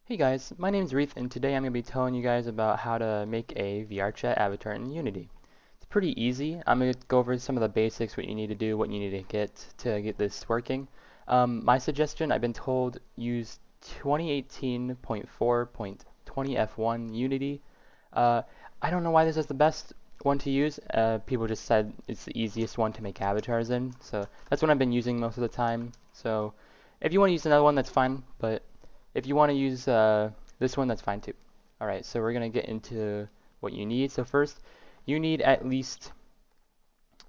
Hey guys, my name's Reith and today I'm going to be telling you guys about how to make a VRChat avatar in Unity. It's pretty easy. I'm going to go over some of the basics, what you need to do, what you need to get this working. My suggestion, I've been told use 2018.4.20 F1 Unity. Uh, I don't know why this is the best one to use. People just said it's the easiest one to make avatars in, so that's what I've been using most of the time. So if you want to use another one, that's fine, but if you want to use this one, that's fine too. Alright, so we're going to get into what you need. So first, you need at least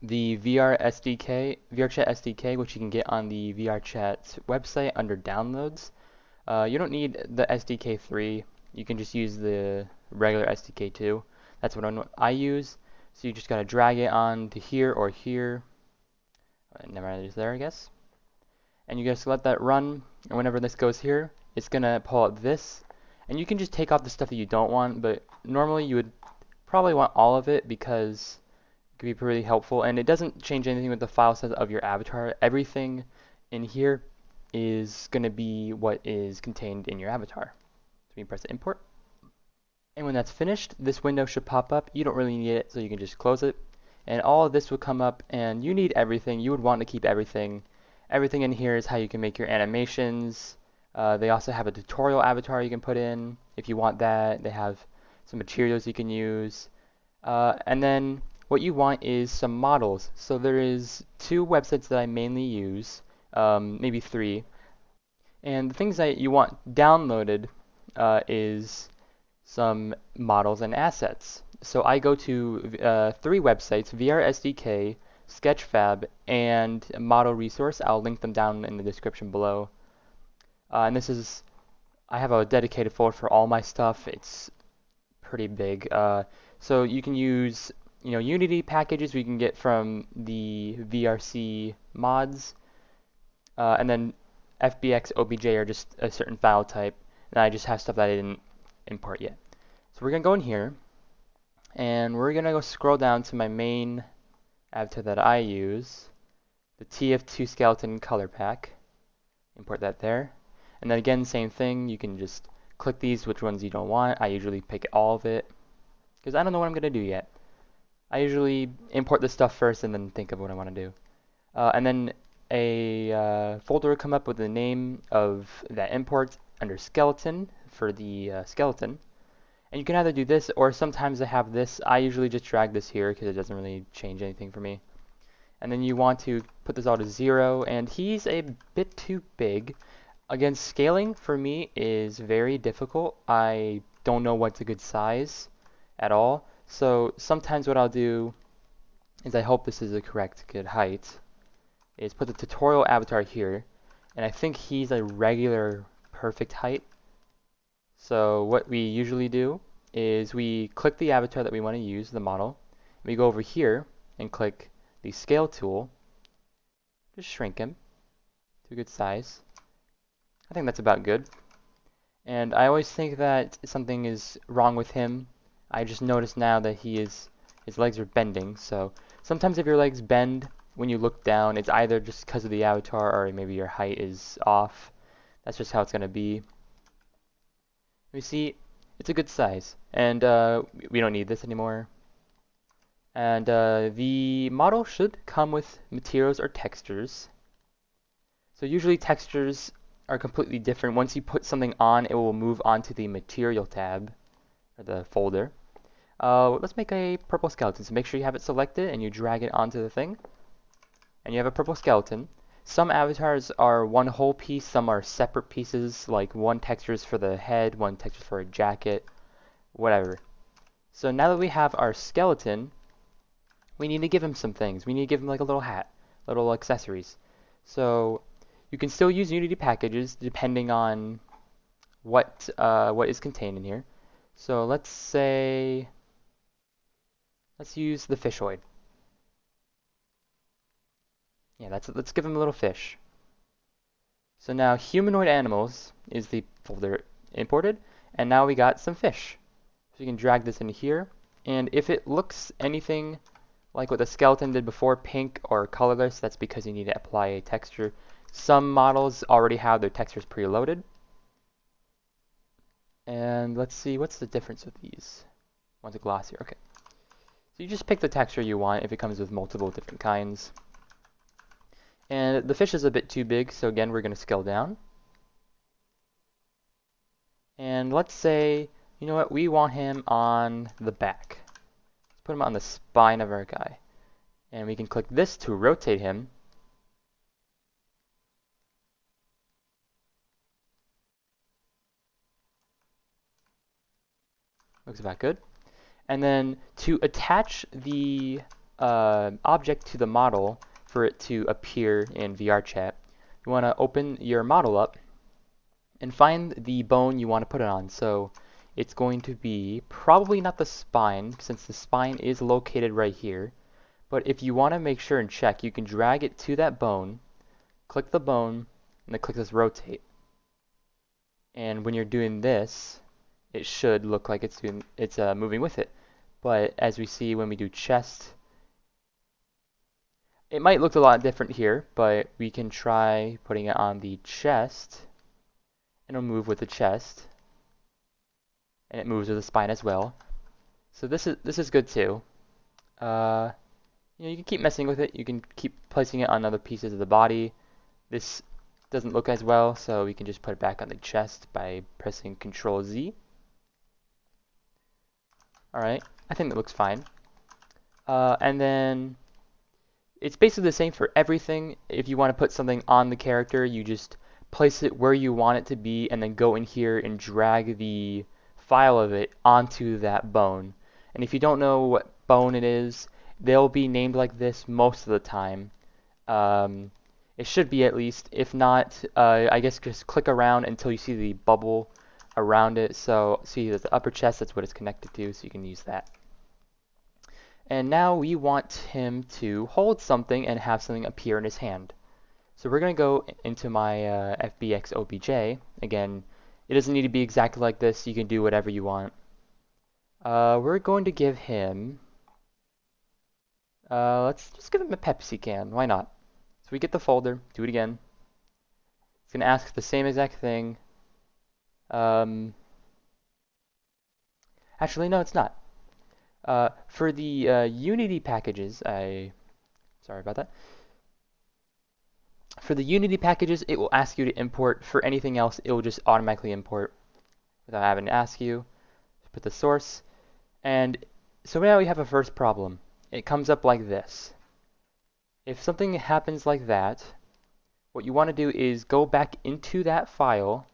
the VRChat SDK, which you can get on the VRChat website under downloads. You don't need the SDK 3. You can just use the regular SDK 2. That's what I use. So you just got to drag it on to here or here. Never mind, it's there, I guess. And you just let that run. And whenever this goes here, it's going to pull up this. And you can just take off the stuff that you don't want, but normally you would probably want all of it because it could be pretty helpful. And it doesn't change anything with the file size of your avatar. Everything in here is going to be what is contained in your avatar. So you press import. And when that's finished, this window should pop up. You don't really need it, so you can just close it. And all of this will come up, and you need everything. You would want to keep everything. Everything in here is how you can make your animations. They also have a tutorial avatar you can put in if you want that. They have some materials you can use. And then what you want is some models. So there is 2 websites that I mainly use, maybe 3. And the things that you want downloaded is some models and assets. So I go to 3 websites, VRSDK, Sketchfab, and Model Resource. I'll link them down in the description below. And I have a dedicated folder for all my stuff. It's pretty big. So you can use, Unity packages we can get from the VRC mods, and then FBX, OBJ are just a certain file type, and I just have stuff that I didn't import yet. So we're gonna go in here, and we're gonna go scroll down to my main avatar that I use, the TF2 skeleton color pack. Import that there. And then again, same thing, you can just click these, which ones you don't want. I usually pick all of it, because I don't know what I'm going to do yet. I usually import this stuff first and then think of what I want to do. And then a folder will come up with the name of that import under skeleton for the skeleton. And you can either do this, or sometimes I have this. I usually just drag this here because it doesn't really change anything for me. And then you want to put this all to 0, and he's a bit too big. Again, scaling for me is very difficult. I don't know what's a good size at all. So sometimes what I'll do is, I hope this is the correct good height, is put the tutorial avatar here, and I think he's a regular perfect height. So what we usually do is we click the avatar that we want to use, the model, we go over here and click the scale tool, just shrink him to a good size. I think that's about good. And I always think that something is wrong with him. I just noticed now that his legs are bending. So sometimes if your legs bend when you look down, it's either just because of the avatar or maybe your height is off. That's just how it's going to be. We see it's a good size. And we don't need this anymore. And the model should come with materials or textures. So usually textures are completely different. Once you put something on, it will move on to the material tab, or the folder. Let's make a purple skeleton. So make sure you have it selected and you drag it onto the thing. And you have a purple skeleton. Some avatars are one whole piece, some are separate pieces, like one texture is for the head, one texture is for a jacket, whatever. So now that we have our skeleton, we need to give him some things. We need to give him like a little hat, little accessories. So you can still use Unity packages depending on what is contained in here. So let's use the fishoid. Yeah, let's give him a little fish. So now humanoid animals is the folder imported, and now we got some fish. So you can drag this in here, and if it looks anything like what the skeleton did before, pink or colorless, that's because you need to apply a texture. Some models already have their textures preloaded. And let's see, what's the difference with these? One's a glossier, okay. So you just pick the texture you want if it comes with multiple different kinds. And the fish is a bit too big, so again, we're going to scale down. And let's say, you know what, we want him on the back. Let's put him on the spine of our guy. And we can click this to rotate him. Looks about good. And then to attach the object to the model for it to appear in VRChat, you want to open your model up and find the bone you want to put it on. So it's going to be probably not the spine, since the spine is located right here. But if you want to make sure and check, you can drag it to that bone, click the bone, and then click this rotate. And when you're doing this, it should look like it's moving with it. But as we see when we do chest, it might look a lot different here, but we can try putting it on the chest, and it'll move with the chest, and it moves with the spine as well. So this is good too. You can keep messing with it. You can keep placing it on other pieces of the body. This doesn't look as well, so we can just put it back on the chest by pressing Control Z. Alright, I think that looks fine. And then it's basically the same for everything. If you want to put something on the character, you just place it where you want it to be and then go in here and drag the file of it onto that bone. And if you don't know what bone it is, they'll be named like this most of the time. It should be at least. If not, I guess just click around until you see the bubble around it. So see the upper chest, that's what it's connected to, so you can use that. And now we want him to hold something and have something appear in his hand. So we're going to go into my FBX OBJ. Again, it doesn't need to be exactly like this. You can do whatever you want. We're going to give him... let's just give him a Pepsi can. Why not? So we get the folder. Do it again. It's going to ask the same exact thing. Actually, no, it's not. For the Unity packages, sorry about that. For the Unity packages, it will ask you to import. For anything else, it will just automatically import without having to ask you. Put the source. And so now we have a first problem. It comes up like this. If something happens like that, what you want to do is go back into that file.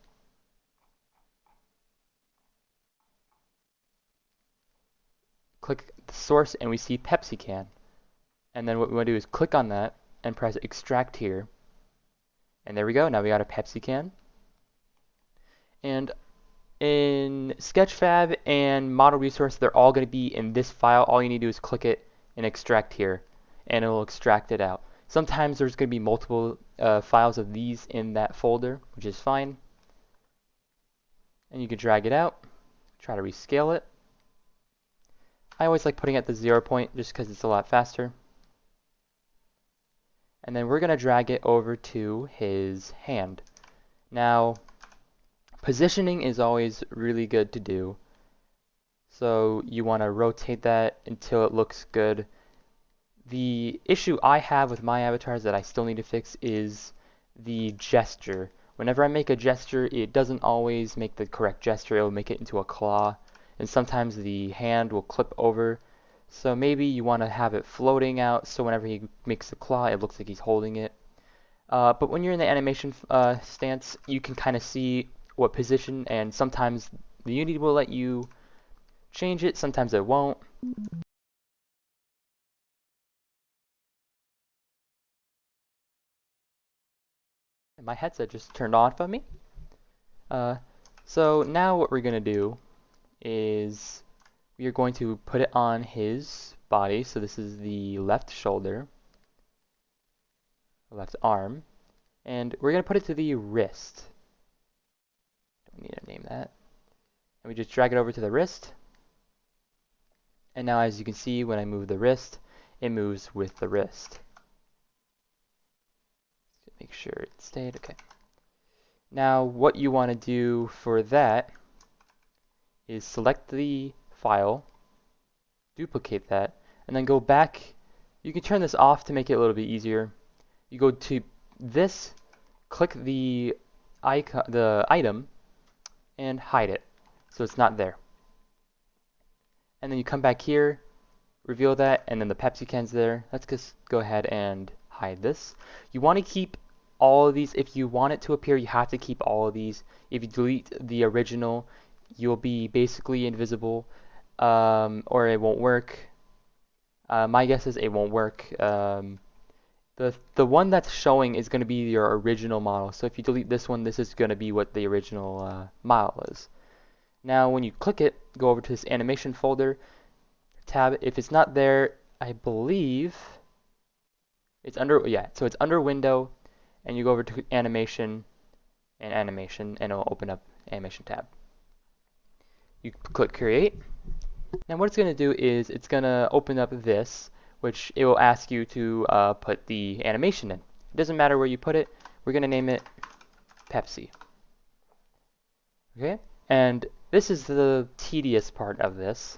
Click the source and we see Pepsi can. And then what we want to do is click on that and press extract here. And there we go. Now we got a Pepsi can. And in Sketchfab and Model Resource, they're all going to be in this file. All you need to do is click it and extract here, and it will extract it out. Sometimes there's going to be multiple files of these in that folder, which is fine. And you can drag it out, try to rescale it. I always like putting it at the 0 point just because it's a lot faster. And then we're going to drag it over to his hand. Now, positioning is always really good to do. So you want to rotate that until it looks good. The issue I have with my avatars that I still need to fix is the gesture. Whenever I make a gesture, it doesn't always make the correct gesture. It will make it into a claw. And sometimes the hand will clip over. So maybe you want to have it floating out so whenever he makes the claw, it looks like he's holding it. But when you're in the animation stance, you can kind of see what position, and sometimes the Unity will let you change it, sometimes it won't. And my headset just turned off on me. So now what we're going to do is we are going to put it on his body. So this is the left shoulder, left arm, and we're going to put it to the wrist. Don't need to name that. And we just drag it over to the wrist. And now as you can see, when I move the wrist, it moves with the wrist. Make sure it stayed. Okay. Now what you want to do for that is select the file, duplicate that, and then go back. You can turn this off to make it a little bit easier. You go to this, click the icon, the item, and hide it so it's not there. And then you come back here, reveal that, and then the Pepsi can's there. Let's just go ahead and hide this. You want to keep all of these. If you want it to appear, you have to keep all of these. If you delete the original, you'll be basically invisible, or it won't work. My guess is it won't work. The one that's showing is going to be your original model. So if you delete this one, this is going to be what the original model is. Now when you click it, go over to this animation folder, tab. If it's not there, I believe it's under, yeah, so it's under window, and you go over to animation, and it'll open up animation tab. You click create. Now what it's going to do is it's going to open up this, which it will ask you to put the animation in. It doesn't matter where you put it. We're going to name it Pepsi. Okay, and this is the tedious part of this.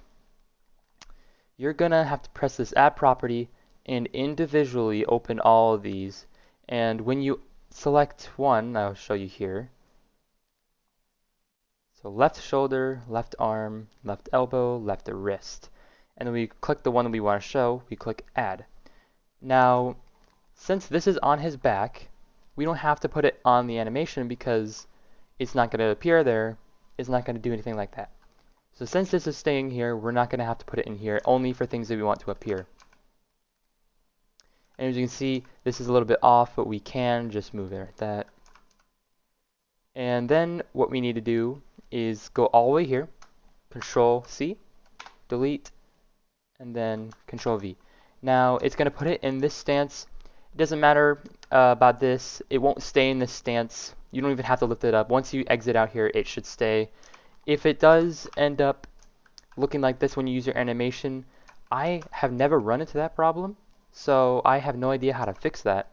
You're going to have to press this add property and individually open all of these. And when you select one, I'll show you here. So left shoulder, left arm, left elbow, left wrist. And then we click the one that we want to show, we click add. Now, since this is on his back, we don't have to put it on the animation because it's not going to appear there. It's not going to do anything like that. So since this is staying here, we're not going to have to put it in here, only for things that we want to appear. And as you can see, this is a little bit off, but we can just move it like that. And then what we need to do is go all the way here, Control C, delete, and then Control V. Now it's going to put it in this stance. It doesn't matter about this. It won't stay in this stance. You don't even have to lift it up. Once you exit out here, it should stay. If it does end up looking like this when you use your animation, I have never run into that problem, so I have no idea how to fix that.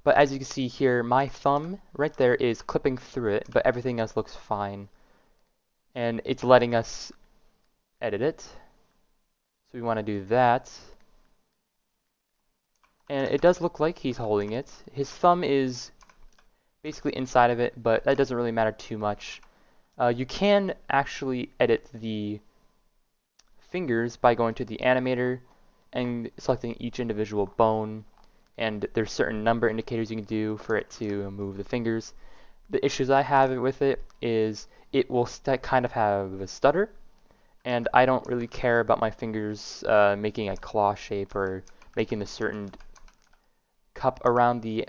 But as you can see here, my thumb right there is clipping through it, but everything else looks fine. And it's letting us edit it. So we want to do that. And it does look like he's holding it. His thumb is basically inside of it, but that doesn't really matter too much. You can actually edit the fingers by going to the animator and selecting each individual bone. And there's certain number indicators you can do for it to move the fingers. The issues I have with it is it will kind of have a stutter, and I don't really care about my fingers making a claw shape or making a certain cup around the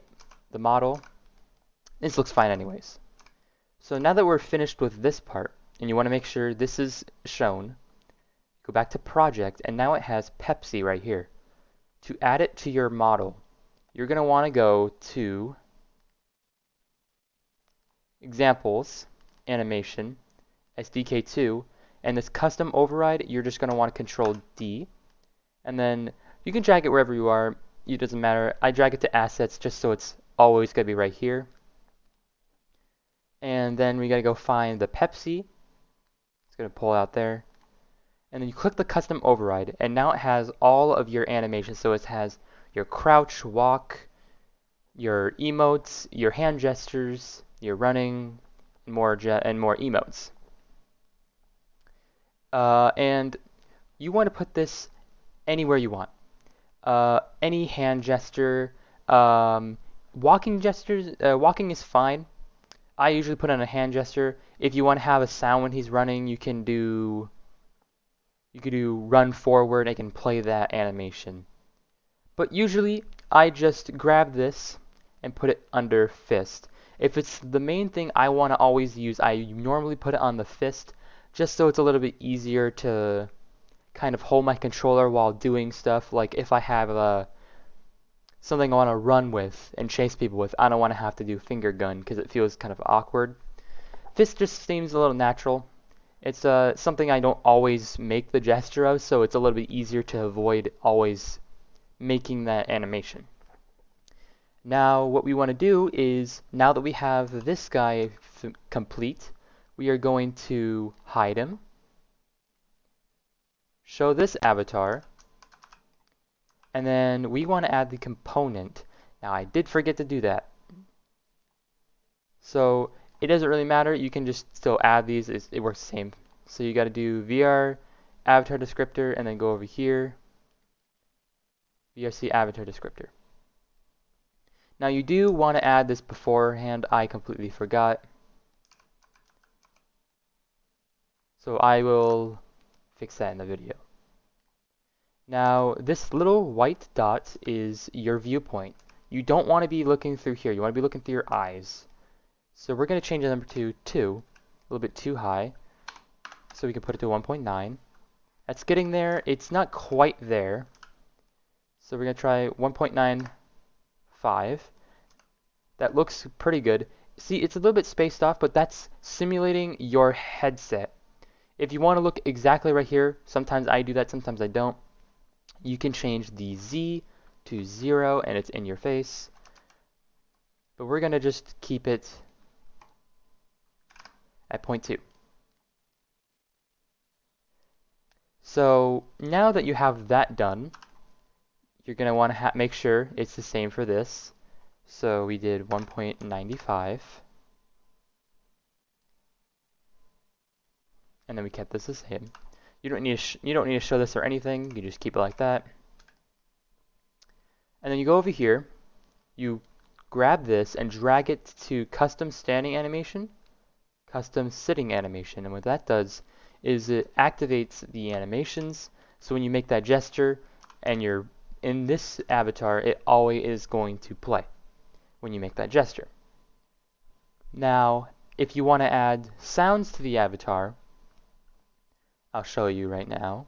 model. This looks fine anyways. So now that we're finished with this part, and you want to make sure this is shown, go back to project, and now it has Pepsi right here. To add it to your model, you're going to want to go to Examples, Animation, SDK2, and this custom override, you're just going to want to Control D, and then you can drag it wherever you are. It doesn't matter. I drag it to Assets just so it's always going to be right here. And then we got to go find the Pepsi. It's going to pull out there. And then you click the custom override, and now it has all of your animations. So it has your crouch, walk, your emotes, your hand gestures, your running, and more emotes. And you want to put this anywhere you want. Any hand gesture, walking gestures, walking is fine. I usually put on a hand gesture. If you want to have a sound when he's running, you could do run forward. I can play that animation. But usually I just grab this and put it under fist. If it's the main thing I want to always use, I normally put it on the fist just so it's a little bit easier to kind of hold my controller while doing stuff. Like if I have something I want to run with and chase people with, I don't want to have to do finger gun because it feels kind of awkward. Fist just seems a little natural. It's something I don't always make the gesture of, so it's a little bit easier to avoid always making that animation. Now what we want to do is, now that we have this guy complete, we are going to hide him, show this avatar, and then we want to add the component. Now I did forget to do that. So it doesn't really matter. You can just still add these. It works the same. So you got to do VR avatar descriptor and then go over here, VRC avatar descriptor. Now you do want to add this beforehand. I completely forgot. So I will fix that in the video. Now this little white dot is your viewpoint. You don't want to be looking through here. You want to be looking through your eyes. So we're going to change the number to 2, a little bit too high. So we can put it to 1.9. That's getting there. It's not quite there. So we're going to try 1.95. That looks pretty good. See, it's a little bit spaced off, but that's simulating your headset. If you want to look exactly right here, sometimes I do that, sometimes I don't. You can change the Z to 0 and it's in your face. But we're going to just keep it at 0.2. So now that you have that done, you're going to want to make sure it's the same for this. So we did 1.95. And then we kept this the same. You don't need to show this or anything. You just keep it like that. And then you go over here. You grab this and drag it to custom standing animation, custom sitting animation. And what that does is it activates the animations. So when you make that gesture and you're in this avatar, it always is going to play when you make that gesture. Now, if you want to add sounds to the avatar, I'll show you right now.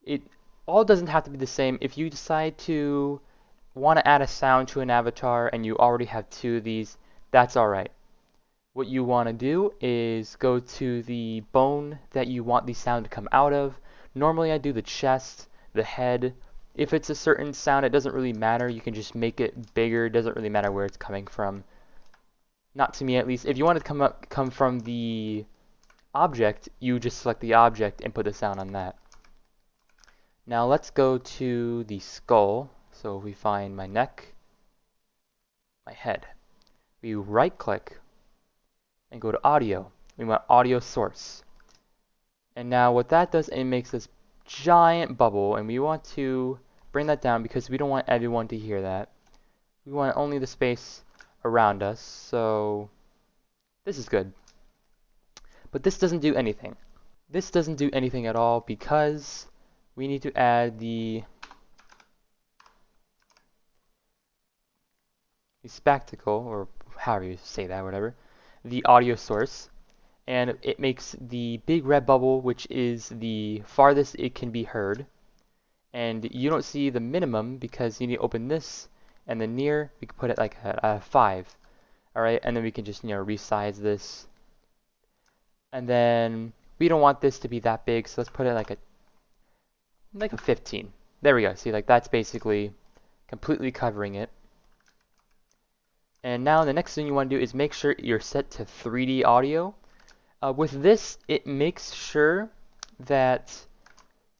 It all doesn't have to be the same. If you decide to want to add a sound to an avatar and you already have 2 of these, that's alright. What you want to do is go to the bone that you want the sound to come out of. Normally I do the chest, the head. If it's a certain sound, it doesn't really matter. You can just make it bigger. It doesn't really matter where it's coming from. Not to me, at least. If you want it to come from the object, you just select the object and put the sound on that. Now let's go to the skull. So if we find my neck, my head, we right click and go to audio. We want audio source. And now what that does, it makes this giant bubble, and we want to bring that down because we don't want everyone to hear that. We want only the space around us. So this is good. But this doesn't do anything. This doesn't do anything at all because we need to add the spectacle, or however you say that, whatever, the audio source, and it makes the big red bubble, which is the farthest it can be heard. And you don't see the minimum because you need to open this, and the near, we can put it like a 5. Alright, and then we can just, resize this. And then we don't want this to be that big, so let's put it like a 15. There we go. See, like that's basically completely covering it. And now the next thing you want to do is make sure you're set to 3D audio. With this, it makes sure that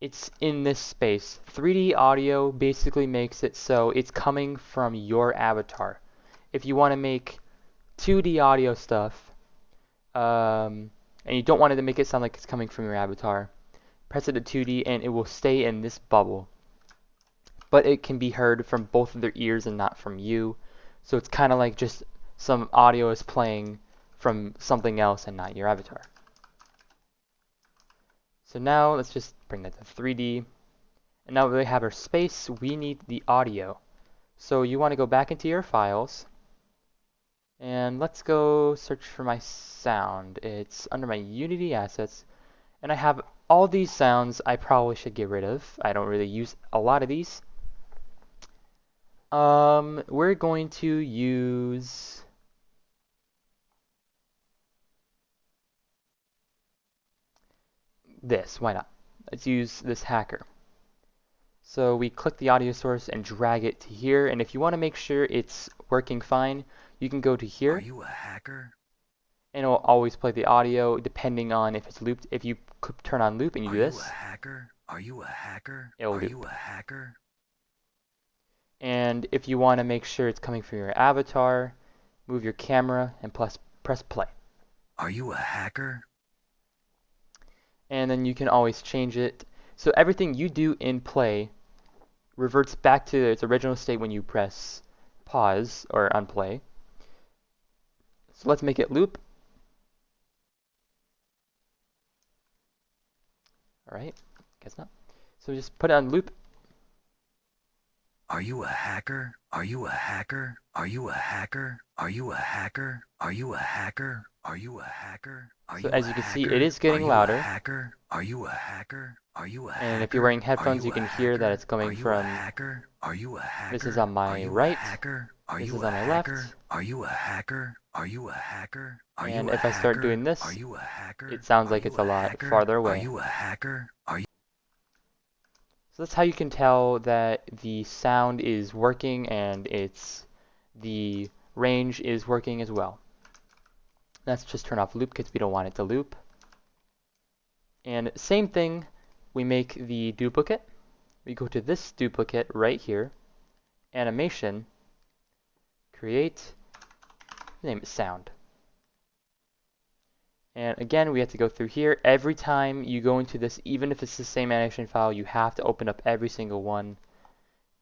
it's in this space. 3D audio basically makes it so it's coming from your avatar. If you want to make 2D audio stuff, and you don't want it to make it sound like it's coming from your avatar, press it to 2D and it will stay in this bubble. But it can be heard from both of their ears and not from you. So it's kind of like just some audio is playing from something else and not your avatar. So now let's just bring that to 3D. And now that we have our space, we need the audio. So you want to go back into your files. And let's go search for my sound. It's under my Unity assets. And I have all these sounds I probably should get rid of. I don't really use a lot of these. We're going to use this. Why not? Let's use this hacker. So we click the audio source and drag it to here. And if you want to make sure it's working fine, you can go to here. Are you a hacker? and it'll always play the audio depending on if it's looped. If you turn on loop and you do Are you a this, hacker? Are you a hacker? it'll Are you loop. a hacker? And if you want to make sure it's coming from your avatar, move your camera and press play. Are you a hacker? And then you can always change it. So everything you do in play reverts back to its original state when you press pause or unplay. So let's make it loop. All right, guess not. So just put it on loop. Are you a hacker? Are you a hacker? Are you a hacker? Are you a hacker? Are you a hacker? Are you a hacker? Are So you a as you can see, it hacker? is Are getting you a louder. hacker? Are you a hacker? Are you a And if you're hacker? wearing Are headphones, you you a can hear that it's hacker? Are coming you a from, hacker? Are you a this is hacker? on Are my you a right, hacker? Are this you is a on my left. hacker? Are you a hacker? Are you a hacker? Are you And a if I start hacker? doing Are this, you a hacker? it sounds Are like you it's a a lot hacker? farther Are away. you a hacker? Are you So that's how you can tell that the sound is working and the range is working as well. Let's just turn off loop because we don't want it to loop. And same thing, we make the duplicate. We go to this duplicate right here, animation, create, name it sound. And again, we have to go through here. Every time you go into this, even if it's the same animation file, you have to open up every single one.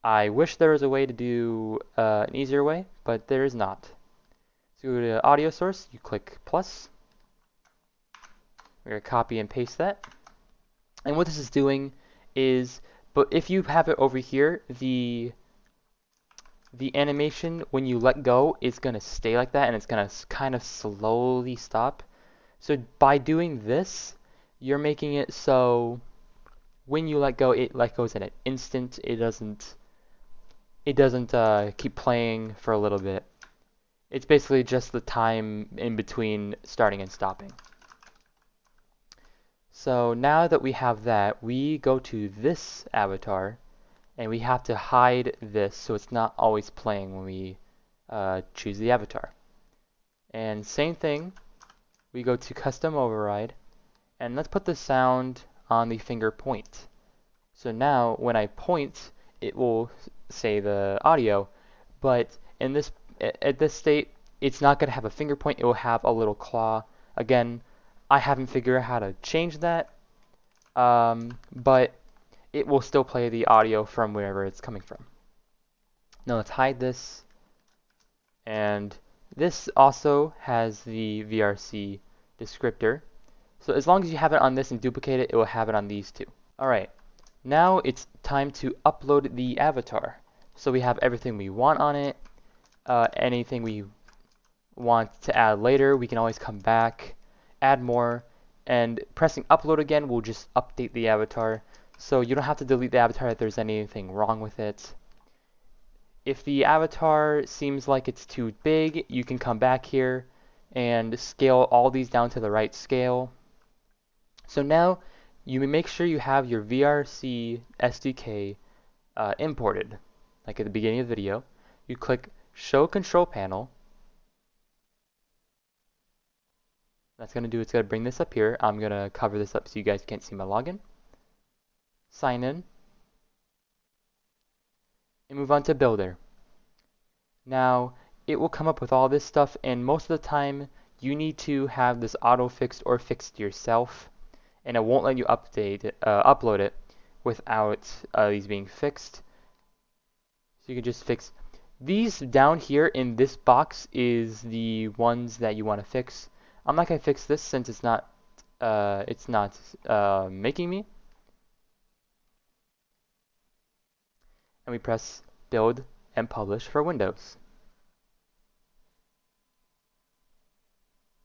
I wish there was a way to do an easier way, but there is not. So you go to audio source, you click plus. We're going to copy and paste that. And what this is doing is, but if you have it over here, the animation, when you let go, is going to stay like that, and it's going to kind of slowly stop. So by doing this, you're making it so when you let go, it let goes in an instant. It doesn't keep playing for a little bit. It's basically just the time in between starting and stopping. So now that we have that, we go to this avatar, and we have to hide this so it's not always playing when we choose the avatar. And same thing, we go to custom override, and let's put the sound on the finger point. So now when I point, it will say the audio, but in this at this state, it's not going to have a finger point, it will have a little claw. Again, I haven't figured out how to change that, but it will still play the audio from wherever it's coming from. Now let's hide this, and this also has the VRC descriptor. So as long as you have it on this and duplicate it, it will have it on these two. Alright, now it's time to upload the avatar. So we have everything we want on it, anything we want to add later, we can always come back, add more, and pressing upload again will just update the avatar. So you don't have to delete the avatar if there's anything wrong with it. If the avatar seems like it's too big, you can come back here and scale all these down to the right scale. So now you make sure you have your VRC SDK imported, like at the beginning of the video. You click Show Control Panel. That's going to do, it's going to bring this up here. I'm going to cover this up so you guys can't see my login. Sign in. And move on to Builder. Now, it will come up with all this stuff, and most of the time, you need to have this auto-fixed or fixed yourself, and it won't let you upload it without these being fixed. So you can just fix these down here in this box is the ones that you want to fix. I'm not going to fix this since it's not making me. And we press build and publish for Windows.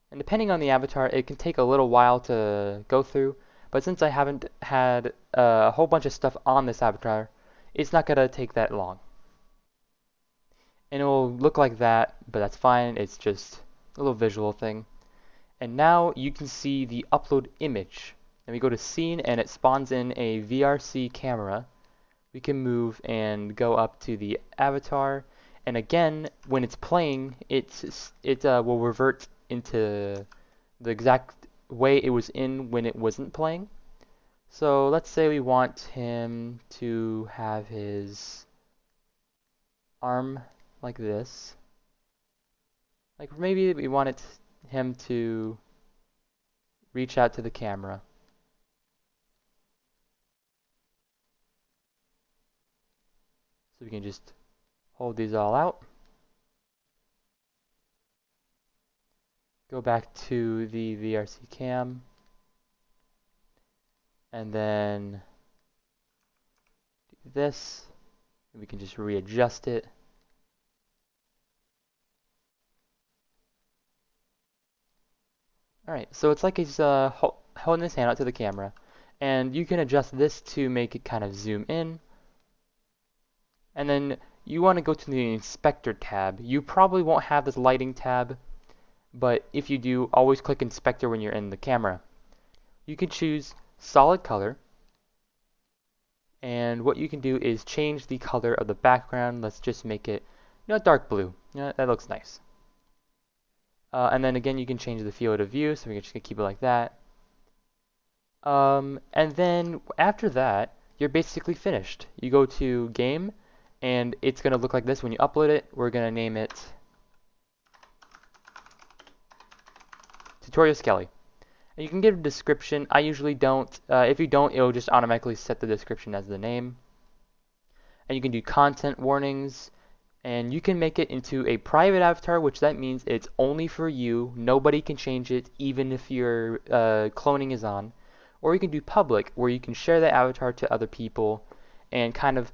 And depending on the avatar, it can take a little while to go through, but since I haven't had a whole bunch of stuff on this avatar, it's not going to take that long. And it will look like that, but that's fine, it's just a little visual thing. And now you can see the upload image. And we go to scene and it spawns in a VRC camera. We can move and go up to the avatar. And again, when it's playing, it will revert into the exact way it was in when it wasn't playing. So let's say we want him to have his arm like this. Like maybe we want him to reach out to the camera. So we can just hold these all out. Go back to the VRC cam. And then do this. We can just readjust it. Alright, so it's like he's holding his hand out to the camera. And you can adjust this to make it kind of zoom in. And then you want to go to the Inspector tab. You probably won't have this lighting tab, but if you do, always click Inspector when you're in the camera. You can choose solid color. And what you can do is change the color of the background. Let's just make it, dark blue. That looks nice. And then again, you can change the field of view, so we're just gonna keep it like that. And then after that, you're basically finished. You go to Game, and it's gonna look like this when you upload it. We're gonna name it Tutorial Skelly. And you can give a description. I usually don't. If you don't, it'll just automatically set the description as the name. And you can do content warnings. And you can make it into a private avatar, which that means it's only for you. Nobody can change it, even if your cloning is on. Or you can do public, where you can share that avatar to other people and kind of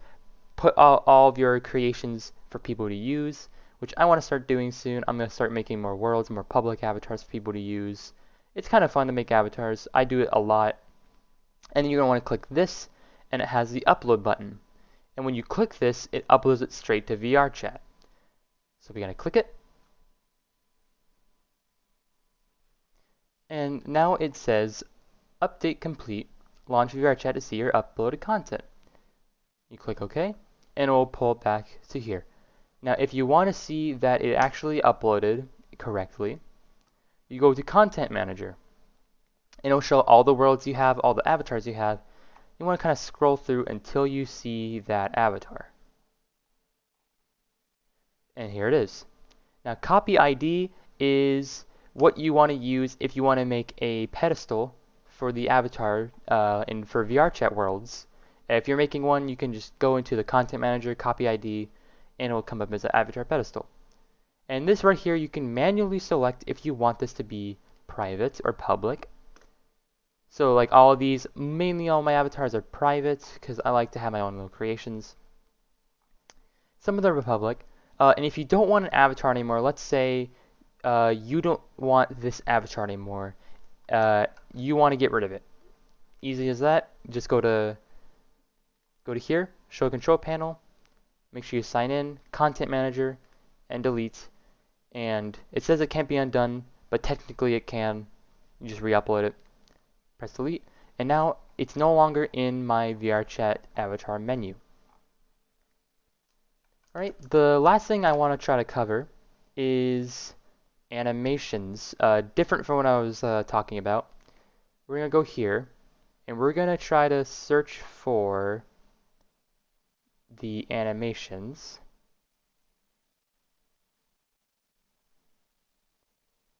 put all of your creations for people to use, which I want to start doing soon. I'm going to start making more worlds, more public avatars for people to use. It's kind of fun to make avatars. I do it a lot. And then you're going to want to click this, and it has the upload button. And when you click this, it uploads it straight to VRChat. So we're going to click it. And now it says, update complete. Launch VRChat to see your uploaded content. You click OK, and it will pull it back to here. Now, if you want to see that it actually uploaded correctly, you go to Content Manager. And it'll show all the worlds you have, all the avatars you have. You want to kind of scroll through until you see that avatar. And here it is. Now, copy ID is what you want to use if you want to make a pedestal for the avatar and for VRChat worlds. If you're making one, you can just go into the Content Manager, copy ID, and it will come up as an avatar pedestal. And this right here, you can manually select if you want this to be private or public. So like all of these, mainly all my avatars are private because I like to have my own little creations. Some of them are public. And if you don't want an avatar anymore, let's say you don't want this avatar anymore. You want to get rid of it. Easy as that. Just go to here, show control panel. Make sure you sign in, Content Manager, and delete. And it says it can't be undone, but technically it can. You just re-upload it. Press delete, and now it's no longer in my VRChat avatar menu. Alright, the last thing I want to try to cover is animations, different from what I was talking about. We're going to go here, and we're going to try to search for the animations.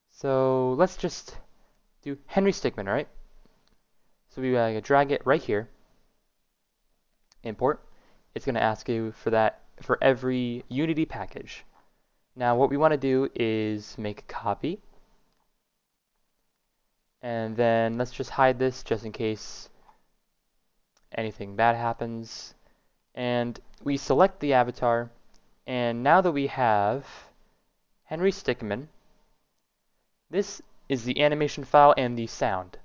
So let's just do Henry Stickmin, right? So we drag it right here, import. It's going to ask you for that for every Unity package. Now what we want to do is make a copy. And then let's just hide this just in case anything bad happens. And we select the avatar. And now that we have Henry Stickmin, this is the animation file and the sound.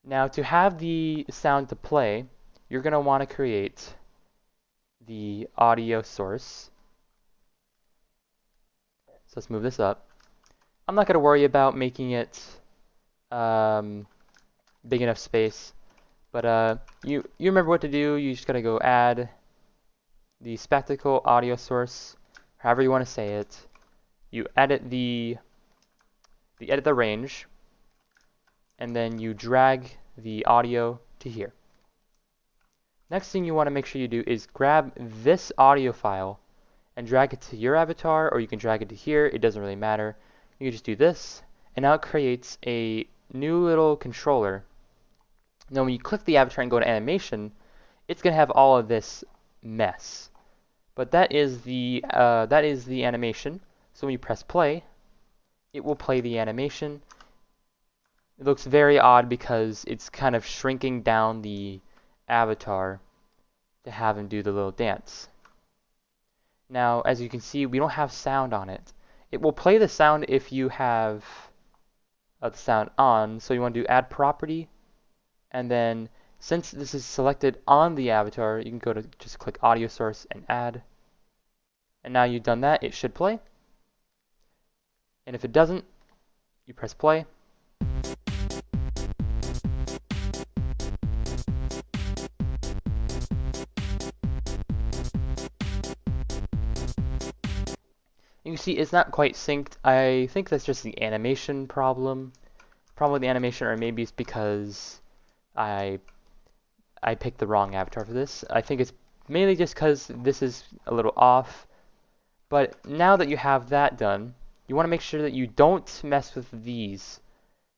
Now to have the sound to play, you're going to want to create the audio source. So let's move this up. I'm not going to worry about making it big enough space, but you remember what to do. You just got to go add the spectacle audio source, however you want to say it. You edit the the edit the range, and then you drag the audio to here. Next thing you want to make sure you do is grab this audio file and drag it to your avatar, or you can drag it to here. It doesn't really matter. You can just do this, and now it creates a new little controller. Now when you click the avatar and go to animation, it's going to have all of this mess. But that is the animation. So when you press play, it will play the animation. It looks very odd because it's kind of shrinking down the avatar to have him do the little dance. Now, as you can see, we don't have sound on it. It will play the sound if you have the sound on. So you want to do add property, and then since this is selected on the avatar, you can go to just click audio source and add. And now you've done that, it should play. And if it doesn't, you press play. You can see it's not quite synced. I think that's just the animation problem. Probably the animation, or maybe it's because I picked the wrong avatar for this. I think it's mainly just because this is a little off. But now that you have that done, you want to make sure that you don't mess with these.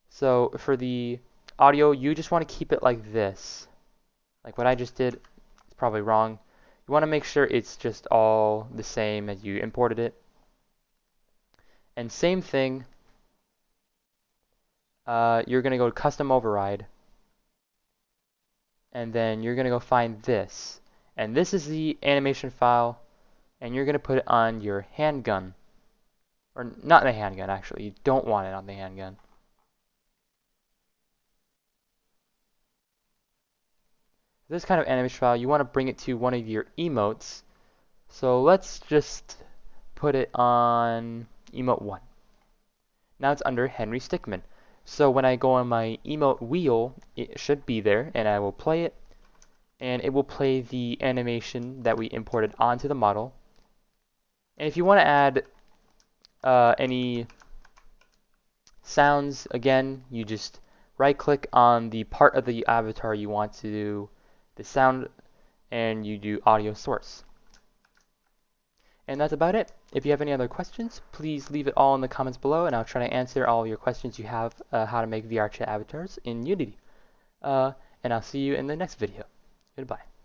So for the audio, you just want to keep it like this. Like what I just did, it's probably wrong. You want to make sure it's just all the same as you imported it. And same thing, you're going to go to custom override. And then you're going to go find this. And this is the animation file. And you're going to put it on your handgun. Or not the handgun, actually. You don't want it on the handgun. This kind of animation file, you want to bring it to one of your emotes. So let's just put it on emote 1. Now it's under Henry Stickmin. So when I go on my emote wheel, it should be there, and I will play it. And it will play the animation that we imported onto the model. And if you want to add any sounds, again, you just right-click on the part of the avatar you want to do the sound, and you do audio source. And that's about it. If you have any other questions, please leave it all in the comments below, and I'll try to answer all your questions you have how to make VRChat avatars in Unity. And I'll see you in the next video. Goodbye.